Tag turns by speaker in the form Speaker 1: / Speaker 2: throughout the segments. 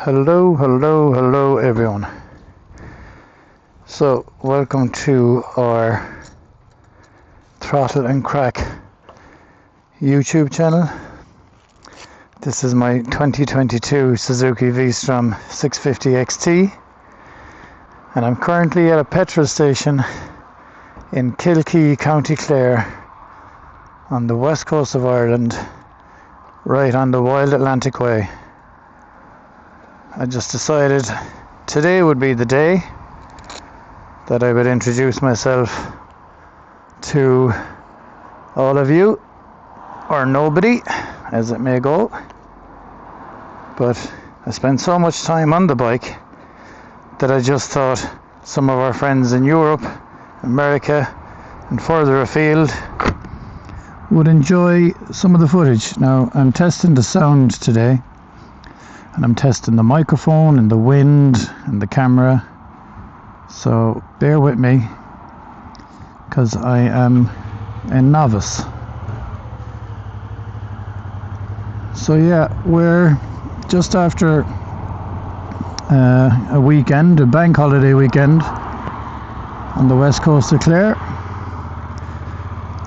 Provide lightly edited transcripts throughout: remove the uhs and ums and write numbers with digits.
Speaker 1: Hello everyone. So welcome to our Throttle and Crack YouTube channel. This is my 2022 Suzuki V-Strom 650 XT, and I'm currently at a petrol station in Kilkee, County Clare, on the west coast of Ireland, right on the Wild Atlantic Way. I just decided today would be the day that I would introduce myself to all of you, or nobody, as it may go. But I spent so much time on the bike that I just thought some of our friends in Europe, America, and further afield would enjoy some of the footage. Now, I'm testing the sound today, and I'm testing the microphone and the wind and the camera, so bear with me because I am a novice. So yeah, we're just after a weekend, a bank holiday weekend on the west coast of Clare.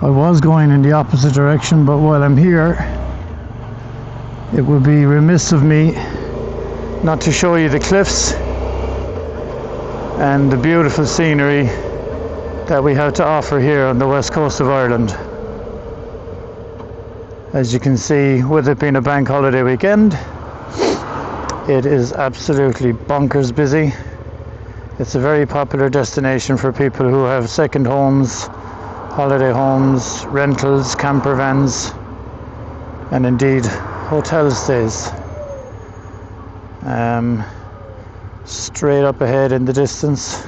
Speaker 1: I was going in the opposite direction, but while I'm here, it would be remiss of me not to show you the cliffs and the beautiful scenery that we have to offer here on the west coast of Ireland. As you can see, with it being a bank holiday weekend, it is absolutely bonkers busy. It's a very popular destination for people who have second homes, holiday homes, rentals, camper vans, and indeed hotel stays. Straight up ahead in the distance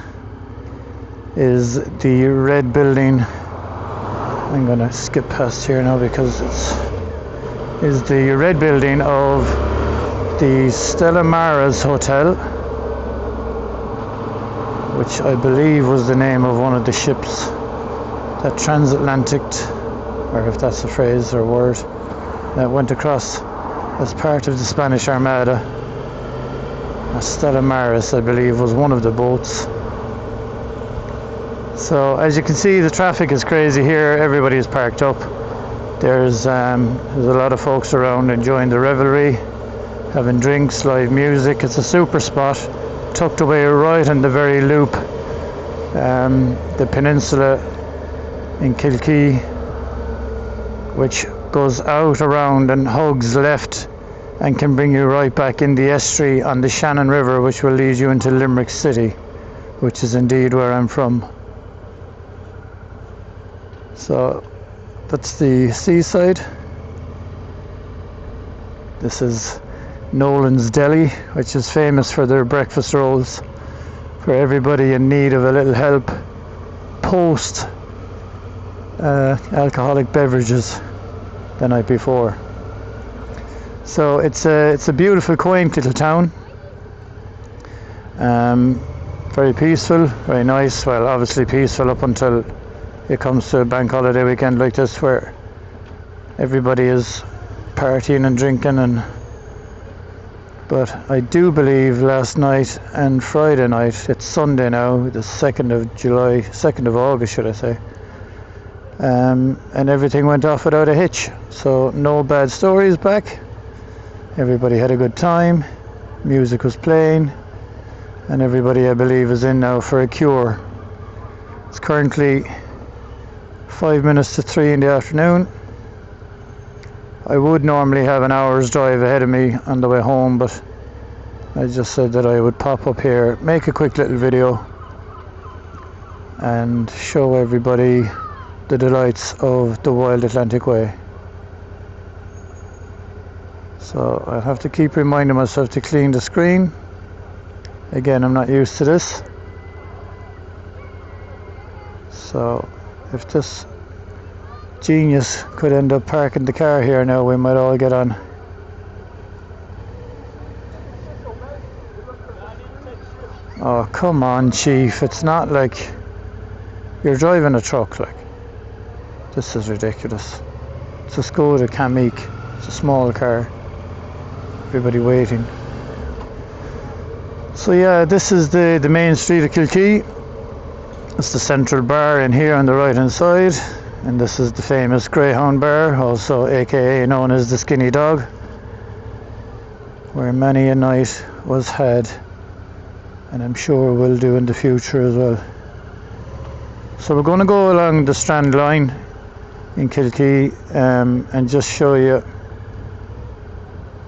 Speaker 1: is the red building. I'm going to skip past here now because is the red building of the Stella Maris Hotel, which I believe was the name of one of the ships that transatlantic, or if that's a phrase or word, that went across as part of the Spanish Armada. Stella Maris, I believe, was one of the boats. So as you can see, the traffic is crazy here. Everybody is parked up. There's a lot of folks around enjoying the revelry, having drinks, live music. It's a super spot, tucked away right in the very loop, the peninsula in Kilkee, which goes out around and hugs left and can bring you right back in the estuary on the Shannon River, which will lead you into Limerick City, which is indeed where I'm from. So that's the seaside. This is Nolan's Deli, which is famous for their breakfast rolls for everybody in need of a little help post alcoholic beverages the night before. So it's a beautiful, quaint little town. Very peaceful, very nice. Well, obviously peaceful up until it comes to a bank holiday weekend like this, where everybody is partying and drinking. But I do believe last night and Friday night, it's Sunday now, the 2nd of August, should I say, and everything went off without a hitch. So no bad stories back. Everybody had a good time, music was playing, and everybody, I believe, is in now for a cure. It's currently 5 minutes to 3 in the afternoon. I would normally have an hour's drive ahead of me on the way home, but I just said that I would pop up here, make a quick little video, and show everybody the delights of the Wild Atlantic Way. So I'll have to keep reminding myself to clean the screen. Again, I'm not used to this. So if this genius could end up parking the car here now, we might all get on. Oh, come on, Chief. It's not like you're driving a truck. Like, this is ridiculous. It's a Skoda Kamiq. It's a small car. Everybody waiting. So yeah, this is the main street of Kilkee. It's the central bar in here on the right hand side, and this is the famous Greyhound bar, also aka known as the Skinny Dog, where many a night was had, and I'm sure will do in the future as well. So we're going to go along the Strand line in Kilkee and just show you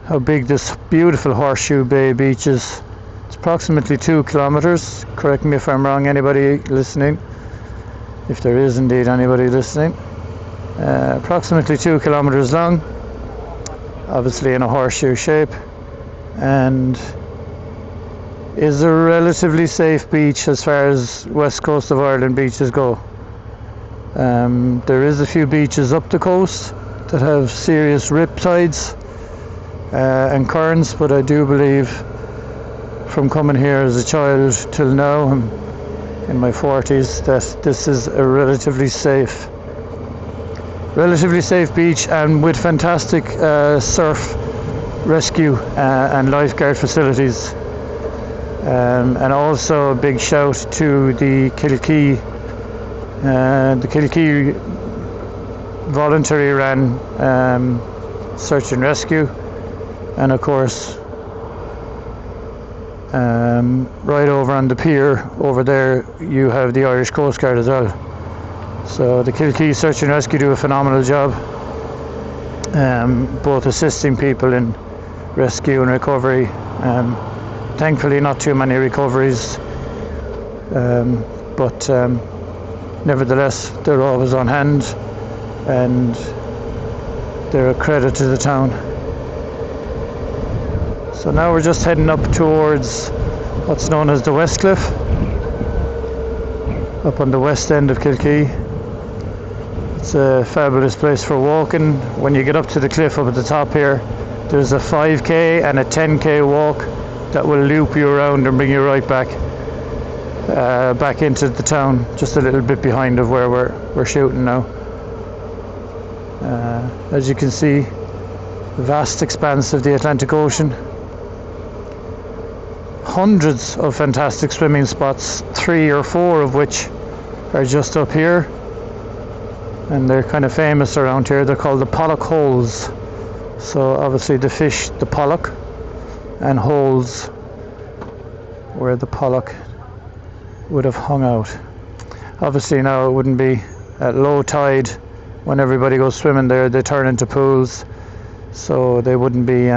Speaker 1: how big this beautiful Horseshoe Bay beach is. It's approximately 2 kilometers. Correct me if I'm wrong, anybody listening, if there is indeed anybody listening. Approximately 2 kilometers long, obviously in a horseshoe shape, and is a relatively safe beach as far as west coast of Ireland beaches go. There is a few beaches up the coast that have serious rip tides and currents, but I do believe, from coming here as a child till now, I'm in my 40s, that this is a relatively safe beach, and with fantastic surf rescue and lifeguard facilities. And also a big shout to the Kilkee voluntary ran search and rescue, and of course right over on the pier over there you have the Irish Coast Guard as well. So the Kilkee Search and Rescue do a phenomenal job, both assisting people in rescue and recovery. Thankfully not too many recoveries, but nevertheless they're always on hand, and they're a credit to the town. So now we're just heading up towards what's known as the West Cliff, up on the west end of Kilkee. It's a fabulous place for walking. When you get up to the cliff up at the top here, there's a 5k and a 10k walk that will loop you around and bring you right back into the town, just a little bit behind of where we're shooting now. As you can see, the vast expanse of the Atlantic Ocean. Hundreds of fantastic swimming spots, 3 or 4 of which are just up here, and they're kind of famous around here. They're called the pollock holes. So obviously the fish, the pollock, and holes where the pollock would have hung out. Obviously now it wouldn't be at low tide when everybody goes swimming there. They turn into pools, so they wouldn't be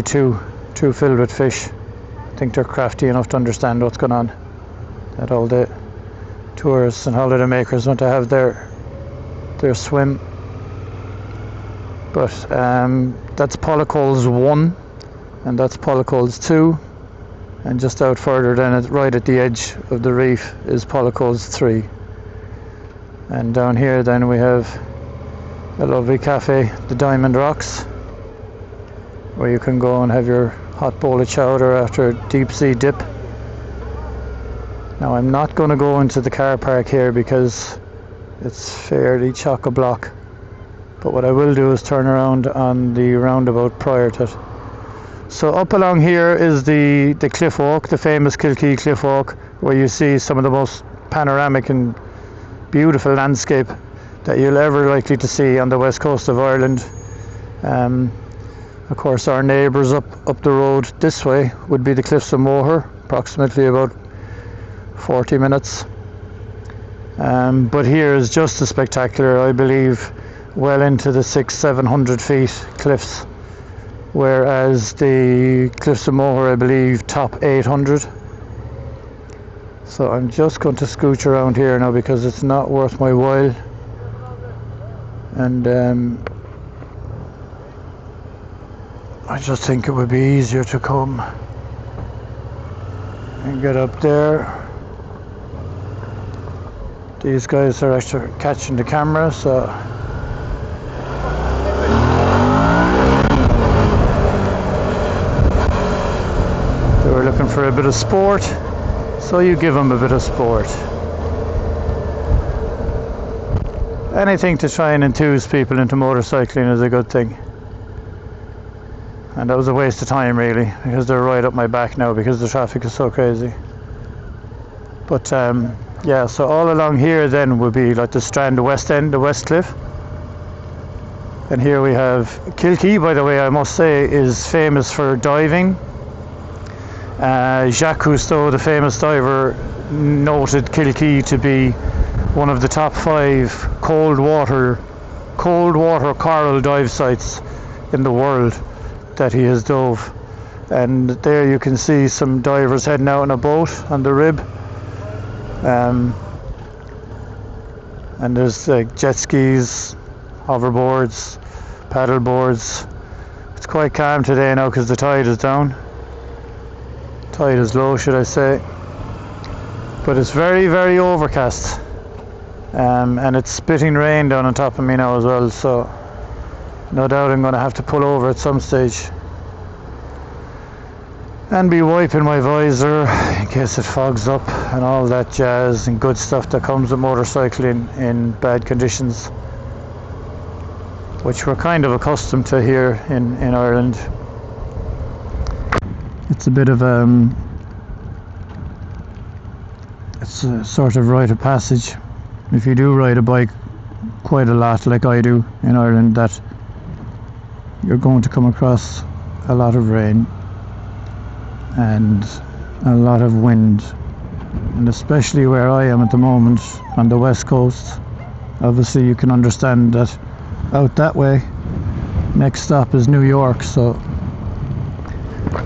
Speaker 1: too filled with fish. I think they're crafty enough to understand what's going on, that all the tourists and holiday makers want to have their swim. But that's pollock holes 1, and that's pollock holes 2, and just out further then, right at the edge of the reef, is pollock holes 3. And down here then we have a lovely cafe, the Diamond Rocks, where you can go and have your hot bowl of chowder after a deep sea dip. Now I'm not going to go into the car park here because it's fairly chock-a-block, but what I will do is turn around on the roundabout prior to it. So up along here is the cliff walk, the famous Kilkee cliff walk, where you see some of the most panoramic and beautiful landscape that you'll ever likely to see on the west coast of Ireland. Of course, our neighbours up the road this way would be the Cliffs of Moher, approximately about 40 minutes. But here is just as spectacular, I believe, well into the 600-700 feet cliffs, whereas the Cliffs of Moher, I believe, top 800. So I'm just going to scooch around here now because it's not worth my while. And I just think it would be easier to come and get up there. These guys are actually catching the camera, so they were looking for a bit of sport, so you give them a bit of sport. Anything to try and enthuse people into motorcycling is a good thing. and that was a waste of time really, because they're right up my back now because the traffic is so crazy. But yeah, so all along here then would be like the Strand, the West End, the West Cliff. And here we have Kilkee, by the way, I must say, is famous for diving. Jacques Cousteau, the famous diver, noted Kilkee to be one of the top 5 cold water coral dive sites in the world that he has dove. And there you can see some divers heading out on a boat on the Rib. And there's jet skis, hoverboards, paddle boards. It's quite calm today now because the tide is down. Tide is low, should I say. But it's very, very overcast. And it's spitting rain down on top of me now as well, so no doubt I'm going to have to pull over at some stage and be wiping my visor in case it fogs up and all that jazz and good stuff that comes with motorcycling in bad conditions, which we're kind of accustomed to here in Ireland. It's a bit of it's a sort of rite of passage if you do ride a bike quite a lot like I do in Ireland, that you're going to come across a lot of rain and a lot of wind, and especially where I am at the moment on the west coast. Obviously you can understand that out that way next stop is New York, so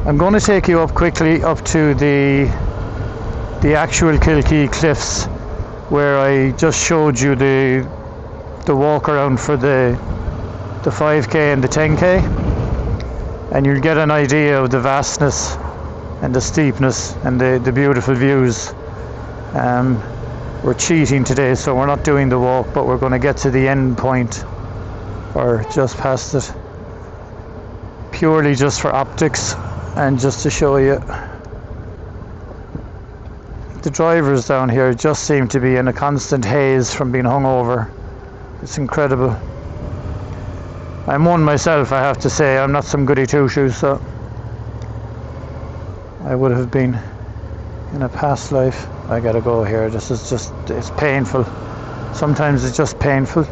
Speaker 1: I'm going to take you up quickly up to the actual Kilkee cliffs, where I just showed you the walk around for the 5k and the 10k, and you'll get an idea of the vastness and the steepness and the beautiful views. We're cheating today, so we're not doing the walk, but we're going to get to the end point or just past it, purely just for optics and just to show you. The drivers down here just seem to be in a constant haze from being hungover. It's incredible. I'm one myself, I have to say. I'm not some goody two-shoes, so I would have been in a past life. I gotta go here. This is just, it's painful. Sometimes it's just painful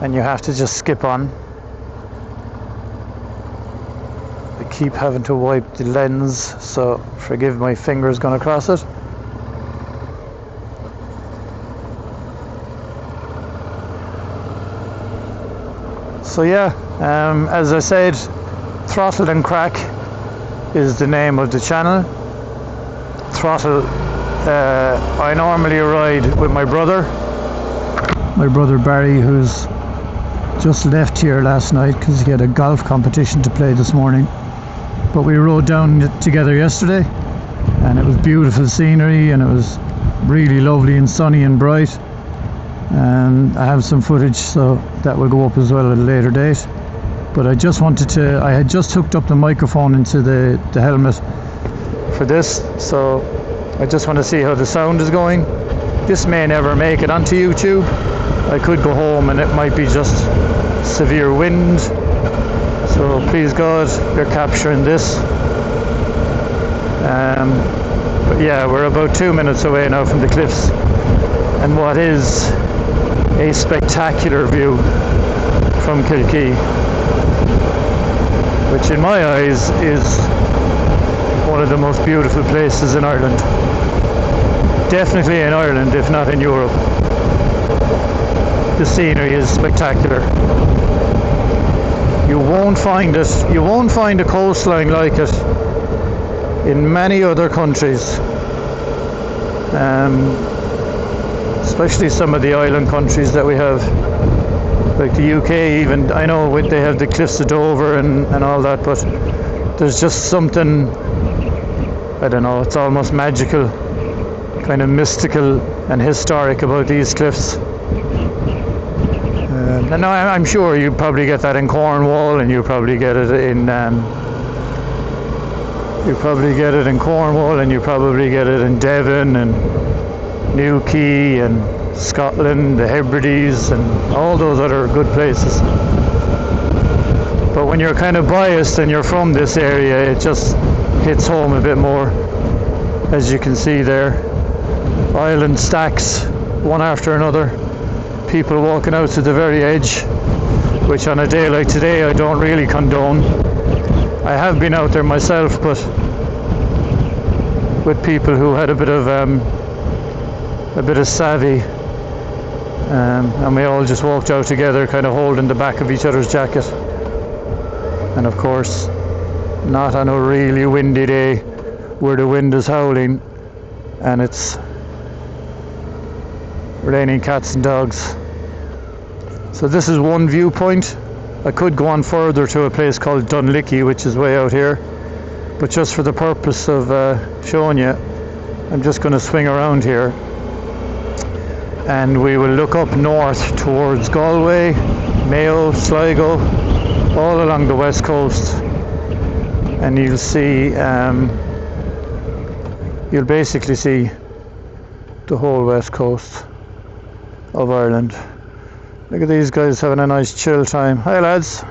Speaker 1: and you have to just skip on. I keep having to wipe the lens, so forgive my fingers going across it. So yeah, as I said, Throttle and Crack is the name of the channel. Throttle, I normally ride with my brother Barry, who's just left here last night because he had a golf competition to play this morning. But we rode down together yesterday and it was beautiful scenery and it was really lovely and sunny and bright. And I have some footage, so that will go up as well at a later date. But I just wanted to, I had just hooked up the microphone into the helmet for this, so I just want to see how the sound is going. This may never make it onto YouTube. I could go home and it might be just severe wind, so please God you're capturing this. But yeah, we're about 2 minutes away now from the cliffs, and what is a spectacular view from Kilkee, which in my eyes is one of the most beautiful places in Ireland. Definitely in Ireland, if not in Europe. The scenery is spectacular. You won't find it, you won't find a coastline like it in many other countries. Especially some of the island countries that we have, like the UK even. I know they have the cliffs of Dover and all that, but there's just something, I don't know, it's almost magical, kind of mystical and historic about these cliffs. And I'm sure you probably get that in Cornwall, and you probably get it in Cornwall, and you probably get it in Devon and Newquay and Scotland, the Hebrides and all those other good places. But when you're kind of biased and you're from this area, it just hits home a bit more. As you can see there, island stacks one after another, people walking out to the very edge, which on a day like today I don't really condone. I have been out there myself, but with people who had a bit of savvy, and we all just walked out together, kind of holding the back of each other's jacket. And of course, not on a really windy day where the wind is howling and it's raining cats and dogs. So this is one viewpoint. I could go on further to a place called Kilkee, which is way out here, but just for the purpose of showing you, I'm just going to swing around here, and we will look up north towards Galway, Mayo, Sligo, all along the west coast, and you'll see, you'll basically see the whole west coast of Ireland. Look at these guys having a nice chill time. Hi lads.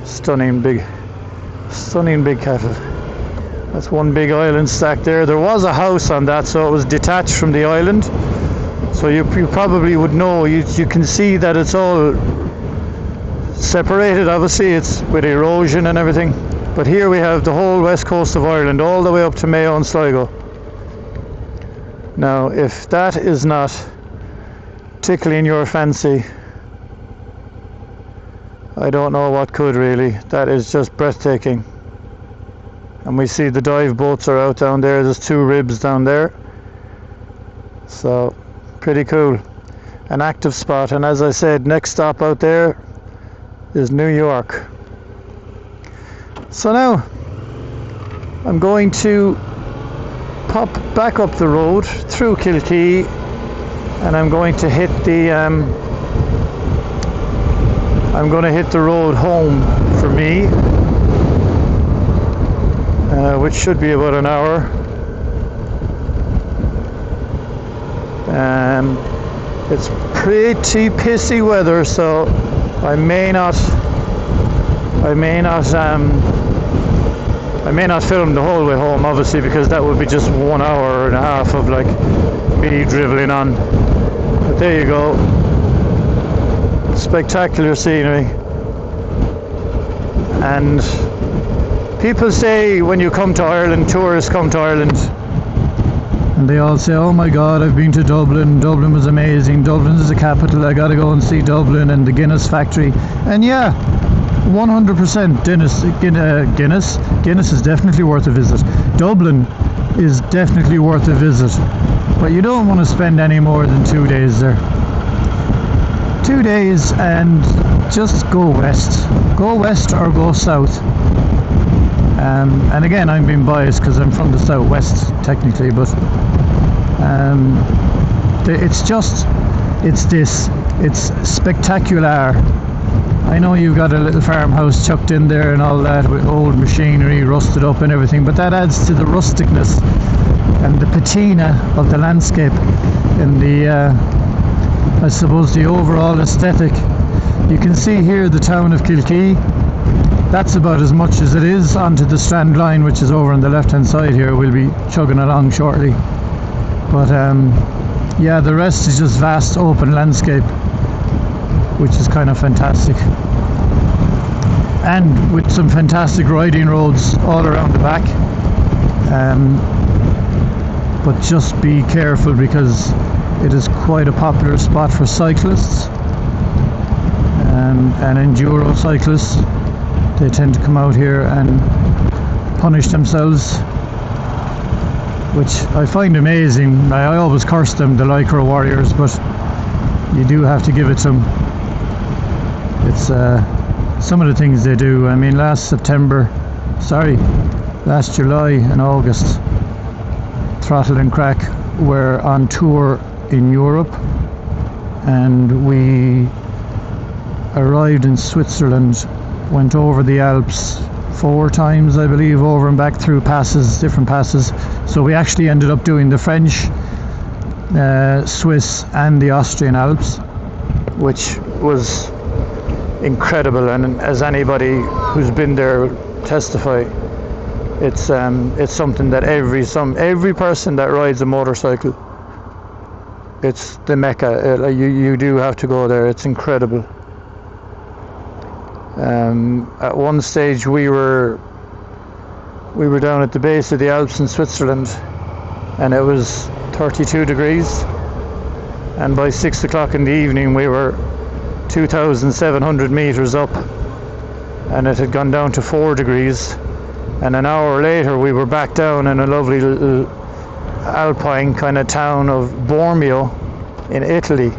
Speaker 1: Stunning big cattle. That's one big island stack there. There was a house on that, so it was detached from the island. So you probably would know, you can see that it's all separated, obviously, it's with erosion and everything. But here we have the whole west coast of Ireland, all the way up to Mayo and Sligo. Now, if that is not tickling your fancy, I don't know what could really. That is just breathtaking. And we see the dive boats are out down there. There's 2 ribs down there. So, pretty cool. An active spot. And as I said, next stop out there is New York. So now, I'm going to pop back up the road through Kilkee, and I'm going to hit the road home for me, which should be about an hour. It's pretty pissy weather, so I may not film the whole way home, obviously, because that would be just 1 hour and a half of like me dribbling on. But there you go. Spectacular scenery. And people say when you come to Ireland, tourists come to Ireland, and they all say, oh my god, I've been to Dublin, Dublin was amazing, Dublin is the capital, I gotta go and see Dublin and the Guinness factory. And yeah, 100% Guinness is definitely worth a visit. Dublin is definitely worth a visit, but you don't want to spend any more than 2 days there. 2 days and just go west or go south. And again, I'm being biased because I'm from the southwest technically, but it's spectacular. I know you've got a little farmhouse chucked in there and all that with old machinery rusted up and everything, but that adds to the rusticness and the patina of the landscape and the I suppose the overall aesthetic. You can see here the town of Kilkee. That's about as much as it is onto the Strand line, which is over on the left hand side here. We'll be chugging along shortly, but yeah, the rest is just vast open landscape, which is kind of fantastic, and with some fantastic riding roads all around the back. But just be careful because it is quite a popular spot for cyclists and enduro cyclists. They tend to come out here and punish themselves, which I find amazing. I always curse them, the Lycra warriors, but you do have to give it some. It's some of the things they do. I mean, last July and August, Throttle and Crack were on tour in Europe, and we arrived in Switzerland, went over the Alps 4 times, I believe, over and back through different passes. So we actually ended up doing the French, Swiss and the Austrian Alps, which was incredible, and as anybody who's been there testify, it's something that every person that rides a motorcycle, it's the Mecca. You do have to go there. It's incredible. At one stage we were down at the base of the Alps in Switzerland, and it was 32 degrees, and by 6 o'clock in the evening we were 2,700 meters up, and it had gone down to 4 degrees, and an hour later we were back down in a lovely little alpine kind of town of Bormio in Italy,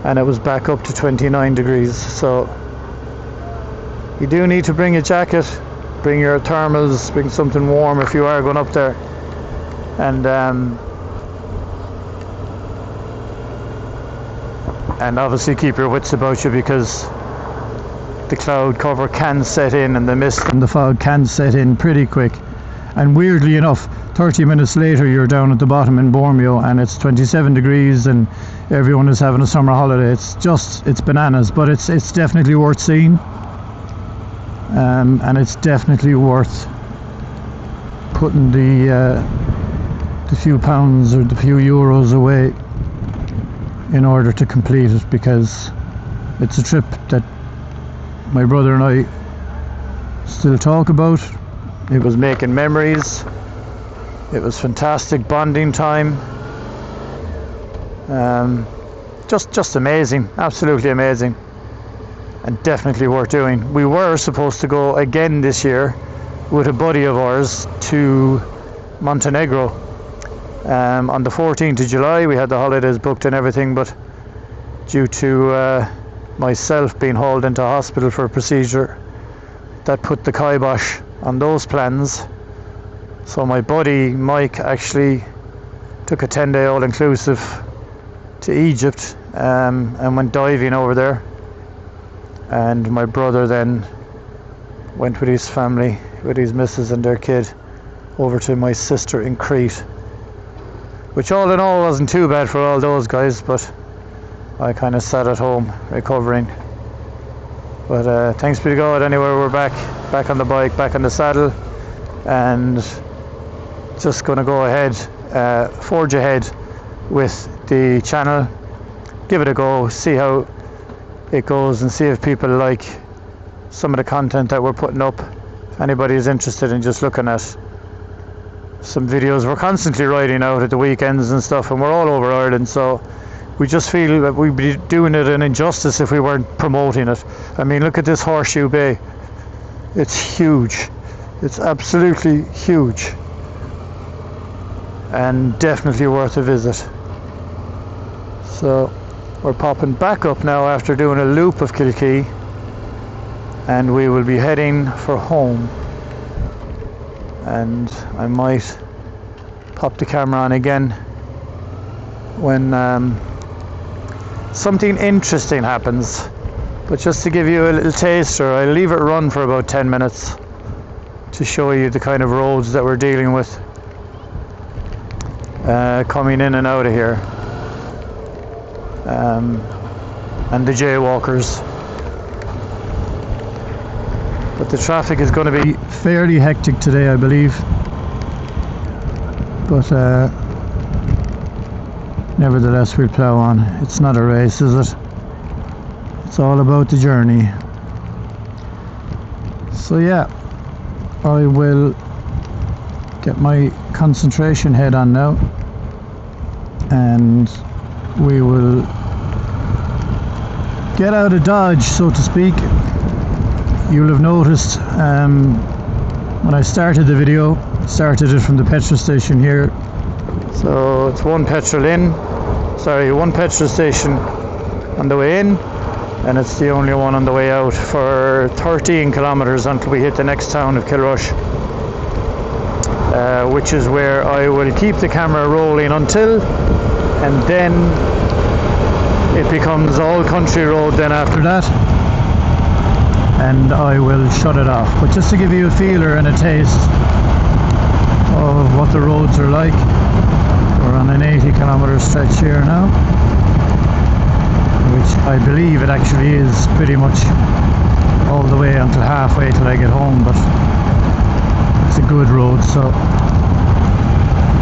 Speaker 1: and it was back up to 29 degrees. So you do need to bring a jacket, bring your thermals, bring something warm if you are going up there, and obviously keep your wits about you, because the cloud cover can set in and the mist and the fog can set in pretty quick. And weirdly enough, 30 minutes later you're down at the bottom in Bormio and it's 27 degrees and everyone is having a summer holiday. It's bananas, but it's definitely worth seeing, and it's definitely worth putting the few pounds or the few euros away in order to complete it, because it's a trip that my brother and I still talk about. It was making memories. It was fantastic bonding time. Just amazing, absolutely amazing, and definitely worth doing. We were supposed to go again this year with a buddy of ours to Montenegro on the 14th of July. We had the holidays booked and everything, but due to myself being hauled into hospital for a procedure, that put the kibosh on those plans. So my buddy Mike actually took a 10-day all-inclusive to Egypt and went diving over there, and my brother then went with his family, with his missus and their kid, over to my sister in Crete, which all in all wasn't too bad for all those guys, but I kind of sat at home recovering. But thanks be to God, anyway, we're back on the bike, back on the saddle, and just going to go ahead, forge ahead with the channel, give it a go, see how it goes, and see if people like some of the content that we're putting up. If anybody is interested in just looking at some videos, we're constantly riding out at the weekends and stuff, and we're all over Ireland, so we just feel that we'd be doing it an injustice if we weren't promoting it. I mean, look at this Horseshoe Bay. It's huge. It's absolutely huge, and definitely worth a visit. So we're popping back up now after doing a loop of Kilkee, and we will be heading for home. And I might pop the camera on again when something interesting happens. But just to give you a little taster, I'll leave it run for about 10 minutes to show you the kind of roads that we're dealing with coming in and out of here, and the jaywalkers. But the traffic is going to be fairly hectic today, I believe, but nevertheless we'll plough on. It's not a race, is it? It's all about the journey. So yeah, I will get my concentration head on now, and we will get out of Dodge, so to speak. You'll have noticed when I started the video, started it from the petrol station here. So it's one petrol station on the way in, and it's the only one on the way out for 13 kilometers until we hit the next town of Kilrush, which is where I will keep the camera rolling until, and then it becomes all country road then after that, and I will shut it off. But just to give you a feeler and a taste of what the roads are like, we're on an 80 kilometer stretch here now. which I believe it actually is pretty much all the way until halfway till I get home, but it's a good road, so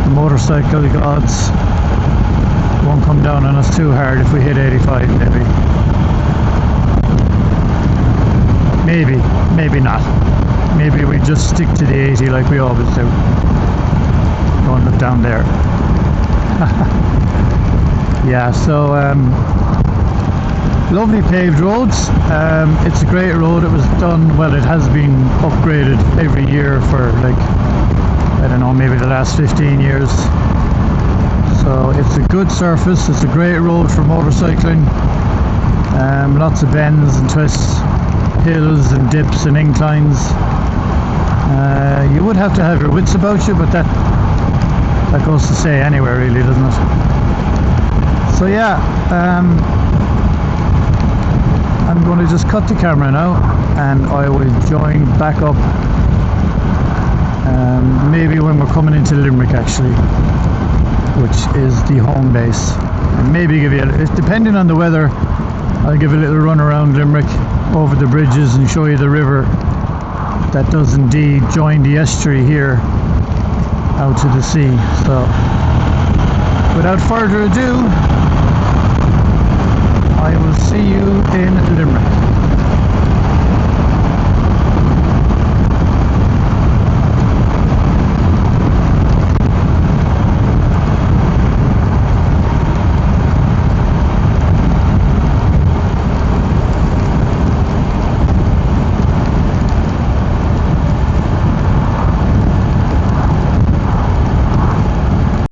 Speaker 1: the motorcycle gods won't come down on us too hard if we hit 85 maybe not. Maybe we just stick to the 80 like we always do. Don't look down there. Yeah, so lovely paved roads. It's a great road. It was done, well, it has been upgraded every year for like, I don't know, maybe the last 15 years. So it's a good surface. It's a great road for motorcycling. Lots of bends and twists, hills and dips and inclines. You would have to have your wits about you, but that goes to say anywhere really, doesn't it? So yeah, I'm going to just cut the camera now and I will join back up maybe when we're coming into Limerick actually, which is the home base, and maybe give you, depending on the weather, I'll give a little run around Limerick over the bridges and show you the river that does indeed join the estuary here out to the sea. So without further ado,